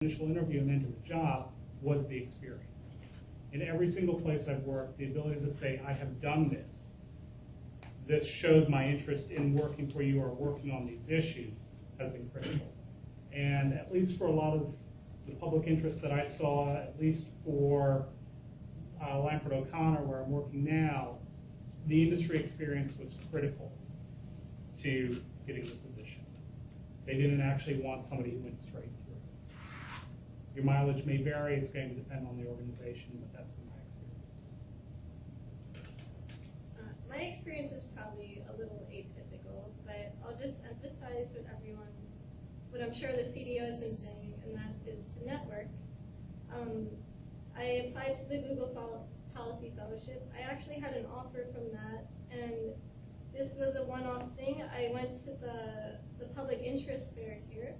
initial interview and then to the job was the experience. In every single place I've worked, the ability to say, I have done this. This shows my interest in working for you or working on these issues has been critical. And at least for a lot of the public interest that I saw, at least for Lampert O'Connor, where I'm working now, the industry experience was critical to getting the position. They didn't actually want somebody who went straight through. Your mileage may vary, it's going to depend on the organization, but that's been my experience. My experience is probably a little atypical, but I'll just emphasize with everyone what I'm sure the CDO has been saying, and that is to network. I applied to the Google Policy Fellowship. I actually had an offer from that, and this was a one-off thing. I went to the public interest fair here.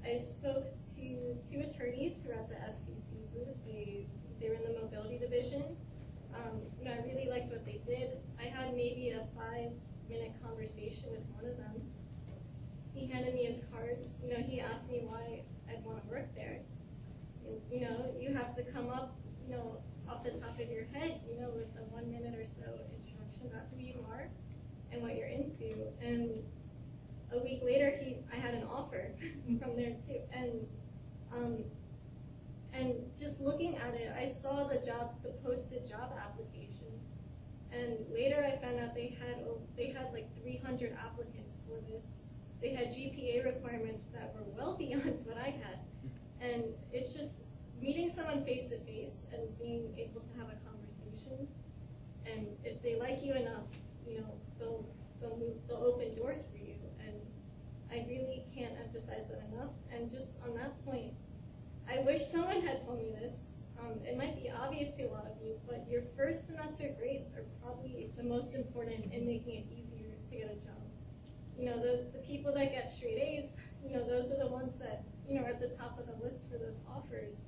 I spoke to 2 attorneys who were at the FCC booth. They were in the mobility division. I really liked what they did. I had maybe a 5-minute conversation with one of them. He handed me his card. He asked me why I'd want to work there. You have to come up, off the top of your head, with a 1-minute or so introduction about who you are and what you're into. And a week later, I had an offer from there too. And just looking at it, I saw the posted job application. And later I found out they had like 300 applicants for this. They had GPA requirements that were well beyond what I had. And it's just meeting someone face to face and being able to have a conversation. And if they like you enough, they'll open doors for you. And I really can't emphasize that enough. And just on that point, I wish someone had told me this. It might be obvious to a lot of you, but your first semester grades are probably the most important in making it easier to get a job. The people that get straight A's, those are the ones that, are at the top of the list for those offers,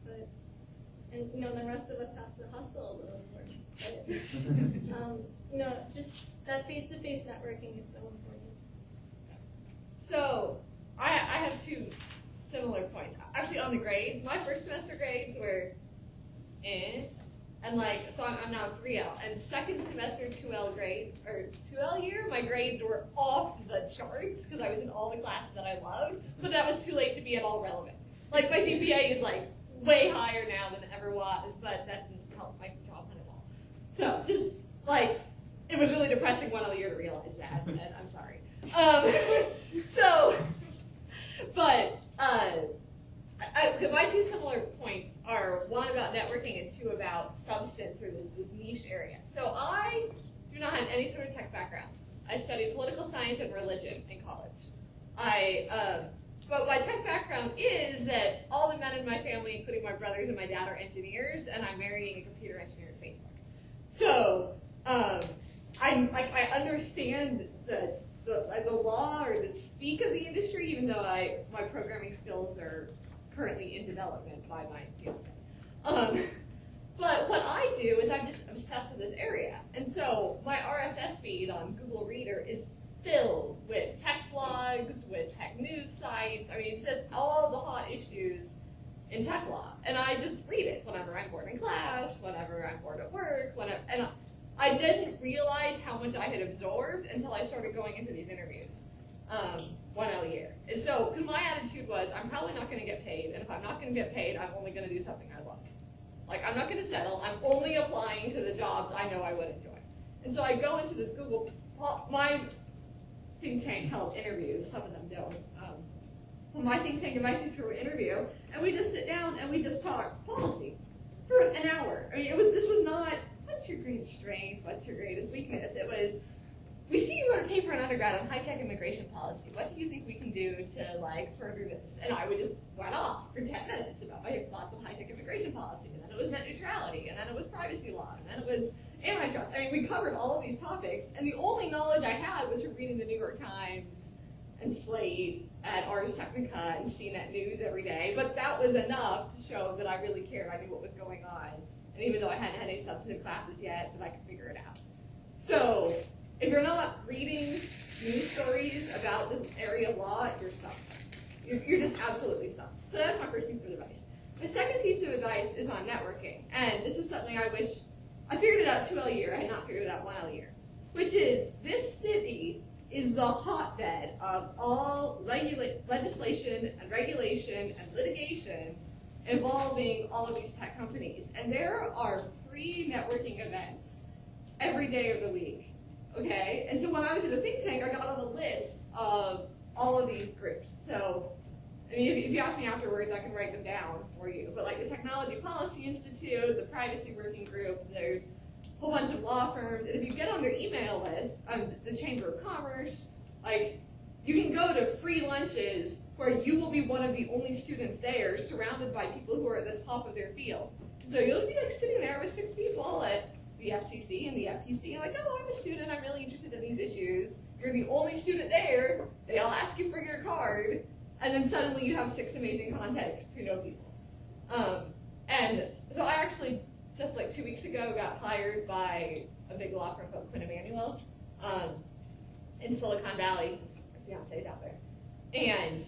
and the rest of us have to hustle a little more. But, just that face-to-face networking is so important. So, I have 2 similar points. Actually, on the grades, my first semester grades were and so I'm now 3L. And second semester 2L grade, or 2L year, my grades were off the charts because I was in all the classes that I loved, but that was too late to be at all relevant. Like, my GPA is way higher now than it ever was, but that didn't help my job hunt at all. So, just it was really depressing 1L year to realize that, and I'm sorry. My 2 similar points are 1 about networking and 2 about substance, or this niche area. So I do not have any sort of tech background. I studied political science and religion in college. But my tech background is that all the men in my family, including my brothers and my dad, are engineers, and I'm marrying a computer engineer at Facebook. So I understand the law or the speak of the industry, even though my programming skills are currently in development by my fiance. But what I do is I'm just obsessed with this area. And so my RSS feed on Google Reader is filled with tech blogs, with tech news sites. I mean, it's just all the hot issues in tech law. And I just read it whenever I'm bored in class, whenever I'm bored at work, and I didn't realize how much I had absorbed until I started going into these interviews. 1L year. And so, because my attitude was, I'm probably not going to get paid, and if I'm not going to get paid, I'm only going to do something I love. I'm not going to settle. I'm only applying to the jobs I know I would enjoy. And so I go into this Google, my think tank held interviews, some of them don't. My think tank invites me to an interview, and we just sit down and we just talk policy for an hour. I mean, this was not, what's your greatest strength, what's your greatest weakness? It was, we see you wrote a paper in undergrad on high-tech immigration policy. What do you think we can do to further this? And I would just run off for 10 minutes about my thoughts on high-tech immigration policy. And then it was net neutrality, and then it was privacy law, and then it was antitrust. I mean, we covered all of these topics, and the only knowledge I had was from reading the New York Times and Slate and Ars Technica and CNET News every day. But that was enough to show that I really cared. I knew what was going on. And even though I hadn't had any substantive classes yet, that I could figure it out. So if you're not reading news stories about this area of law, you're stuck. You're just absolutely stumped. So that's my first piece of advice. The second piece of advice is on networking, and this is something I wish I figured it out 2L year. I had not figured it out 1L year, which is this city is the hotbed of all legislation and regulation and litigation involving all of these tech companies. And there are free networking events every day of the week, okay? And so when I was at a think tank, I got on the list of all of these groups. So, I mean, if you ask me afterwards, I can write them down for you. But like the Technology Policy Institute, the Privacy Working Group, there's a whole bunch of law firms. And if you get on their email list, the Chamber of Commerce, like, you can go to free lunches where you will be one of the only students there, surrounded by people who are at the top of their field. So you'll be like sitting there with 6 people at the FCC and the FTC, and like, oh, I'm a student, I'm really interested in these issues. You're the only student there. They all ask you for your card, and then suddenly you have 6 amazing contacts who know people. And so I actually, just like 2 weeks ago, got hired by a big law firm called Quinn Emanuel in Silicon Valley, since my fiance's out there. And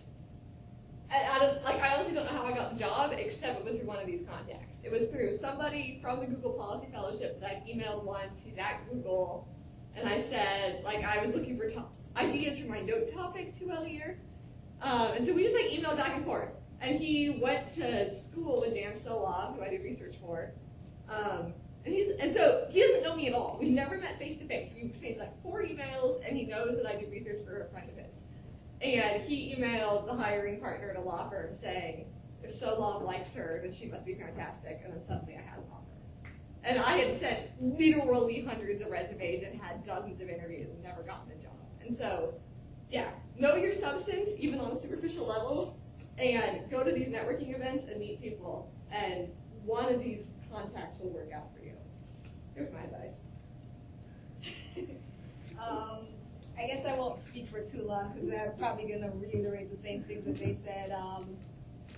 I honestly don't know how I got the job, except it was through one of these contacts. It was through somebody from the Google Policy Fellowship that I emailed once. He's at Google, and I said, like, I was looking for ideas for my note topic 2L year. And so we just like emailed back and forth. And he went to school with Dan Solov, who I do research for. And so he doesn't know me at all. We never met face to face. We exchanged like 4 emails, and he knows that I do research for a friend of his. And he emailed the hiring partner at a law firm saying, if Solov likes her, then she must be fantastic. And then suddenly I had an offer. And I had sent literally hundreds of resumes and had dozens of interviews and never gotten a job. And so, yeah, know your substance, even on a superficial level, and go to these networking events and meet people. And one of these contacts will work out for you. Here's my advice. I guess I won't speak for too long because I'm probably going to reiterate the same things that they said.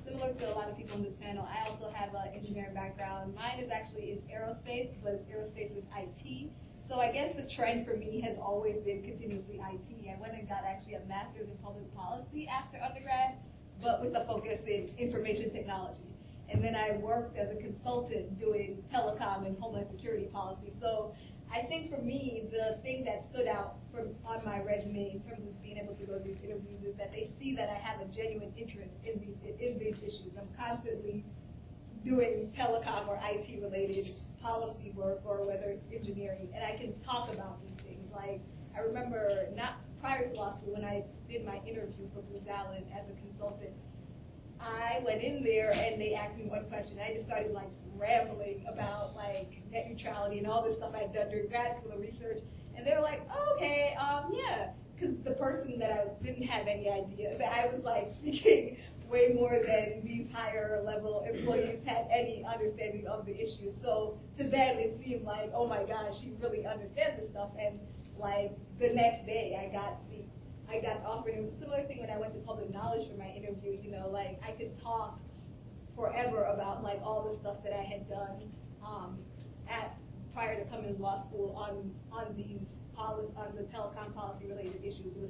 Similar to a lot of people in this panel, I also have an engineering background. Mine is actually in aerospace, but it's aerospace with IT. So I guess the trend for me has always been continuously IT. I went and got actually a master's in public policy after undergrad, but with a focus in information technology. And then I worked as a consultant doing telecom and homeland security policy. So I think for me, the thing that stood out on my resume in terms of being able to go to these interviews is that they see that I have a genuine interest in these issues. I'm constantly doing telecom or IT-related policy work, or whether it's engineering, and I can talk about these things. Like, I remember not prior to law school, when I did my interview for Booz Allen as a consultant, I went in there and they asked me one question. I just started like rambling about like net neutrality and all this stuff I'd done during grad school and research. And they were like, oh, okay, yeah. Because the person that I didn't have any idea that I was like speaking way more than these higher level employees had any understanding of the issue. So to them it seemed like, oh my gosh, she really understands this stuff. And like the next day I got offered. It was a similar thing when I went to public knowledge for my interview. You know, like I could talk forever about like all the stuff that I had done prior to coming to law school on the telecom policy related issues. It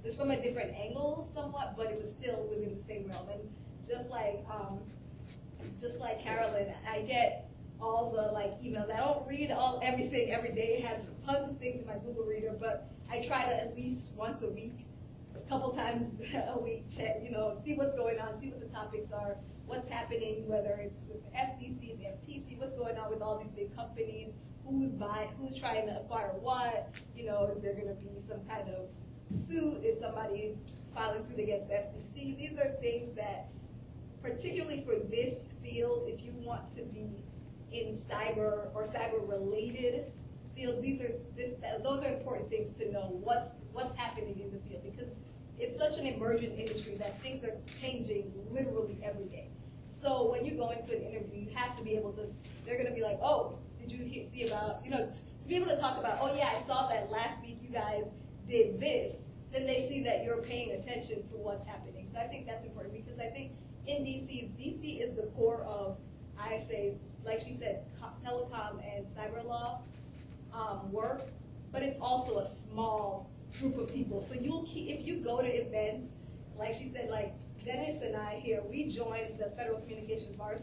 was from a different angle somewhat, but it was still within the same realm. And just like Carolyn, I get all the like emails. I don't read everything every day. I have tons of things in my Google Reader, but I try to at least once a week, a couple times a week, check, see what's going on, see what the topics are, what's happening, whether it's with the FCC, the FTC, what's going on with all these big companies, who's trying to acquire what, is there going to be some kind of suit, is somebody filing suit against the FCC? These are things that, particularly for this field, if you want to be in cyber or cyber-related fields, those are important things to know what's happening in the field, because it's such an emergent industry that things are changing literally every day. So when you go into an interview, you have to be able to, they're going to be like, oh, did you see about, to be able to talk about, oh yeah, I saw that last week you guys did this, then they see that you're paying attention to what's happening. So I think that's important, because I think in DC is the core of, I say, like she said, telecom and cyberlaw work, but it's also a small group of people. So if you go to events, like she said, like Dennis and I here, we joined the Federal Communications Bar